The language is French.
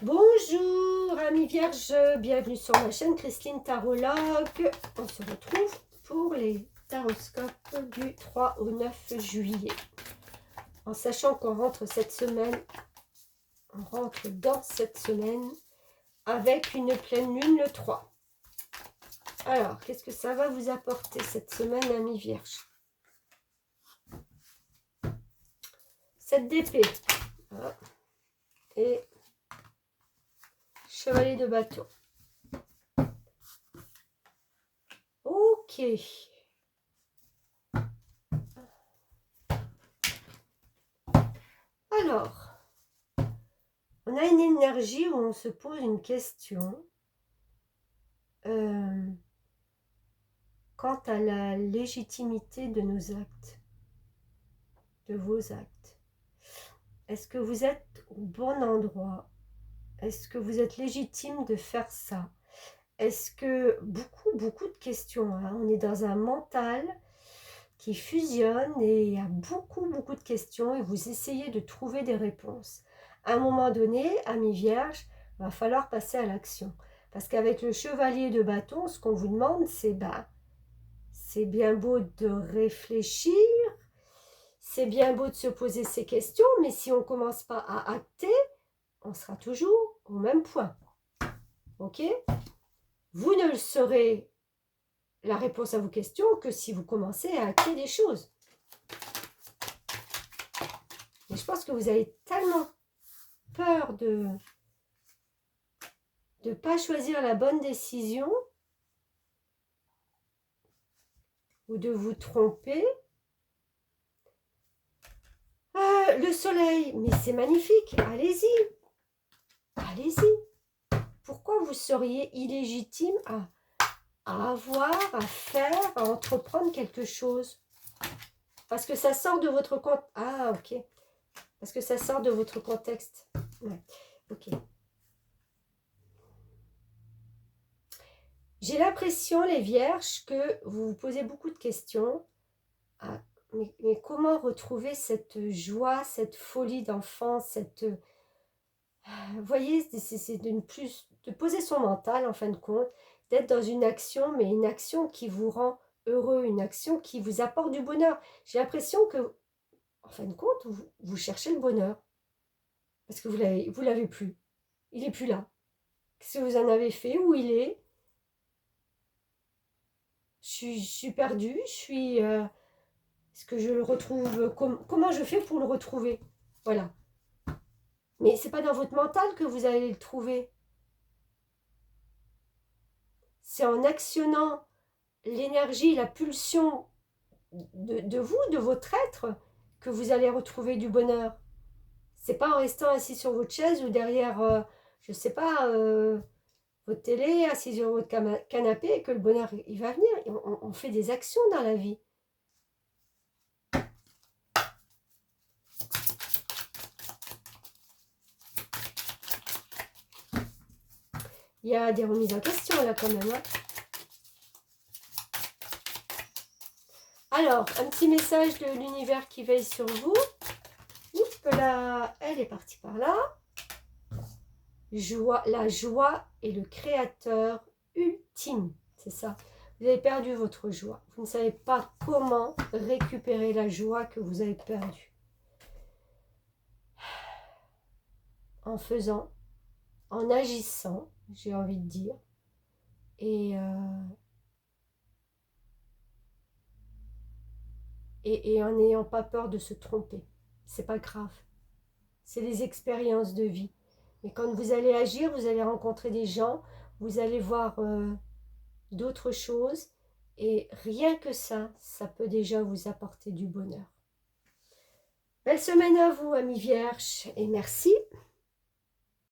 Bonjour amis vierges, bienvenue sur ma chaîne Christine Tarologue. On se retrouve pour les taroscopes du 3 au 9 juillet. En sachant qu'on rentre cette semaine, on rentre dans cette semaine avec une pleine lune le 3. Alors, qu'est-ce que ça va vous apporter cette semaine amis vierges? 7 d'épée et chevalier de bâton. Ok. Alors, on a une énergie où on se pose une question quant à la légitimité de nos actes, de vos actes. Est-ce que vous êtes au bon endroit? Est-ce que vous êtes légitime de faire ça? Est-ce que beaucoup de questions, hein, on est dans un mental qui fusionne et il y a beaucoup de questions et vous essayez de trouver des réponses. À un moment donné, amis vierges, il va falloir passer à l'action. Parce qu'avec le chevalier de bâton, ce qu'on vous demande, c'est bien beau de réfléchir, c'est bien beau de se poser ces questions, mais si on ne commence pas à acter, on sera toujours au même point. Ok? Vous ne le saurez la réponse à vos questions que si vous commencez à acter des choses. Mais je pense que vous avez tellement peur de ne pas choisir la bonne décision ou de vous tromper. Le soleil, mais c'est magnifique, allez-y, allez-y. Pourquoi vous seriez illégitime à avoir, à faire, à entreprendre quelque chose? Parce que ça sort de votre compte. Ah, ok. Parce que ça sort de votre contexte. Ouais, ok. J'ai l'impression, les vierges, que vous vous posez beaucoup de questions. Ah, mais comment retrouver cette joie, cette folie d'enfant, cette... Vous voyez, c'est de poser son mental, en fin de compte, d'être dans une action, mais une action qui vous rend heureux, une action qui vous apporte du bonheur. J'ai l'impression que, en fin de compte, vous cherchez le bonheur. Parce que vous l'avez plus. Il n'est plus là. Qu'est-ce que vous en avez fait? Où il est? Je suis perdue. Est-ce que je le retrouve? Comment je fais pour le retrouver? Voilà. Mais ce n'est pas dans votre mental que vous allez le trouver. C'est en actionnant l'énergie, la pulsion de vous, de votre être, que vous allez retrouver du bonheur. C'est pas en restant assis sur votre chaise ou derrière, je sais pas, votre télé, assis sur votre canapé, que le bonheur il va venir. On fait des actions dans la vie. Il y a des remises en question là quand même. Hein. Alors, un petit message de l'univers qui veille sur vous. Oups, là, elle est partie par là. La joie est le créateur ultime. C'est ça. Vous avez perdu votre joie. Vous ne savez pas comment récupérer la joie que vous avez perdue. En faisant, en agissant, j'ai envie de dire. Et en n'ayant pas peur de se tromper. C'est pas grave. C'est les expériences de vie. Mais quand vous allez agir, vous allez rencontrer des gens, vous allez voir d'autres choses. Et rien que ça peut déjà vous apporter du bonheur. Belle semaine à vous, amis vierges, et merci.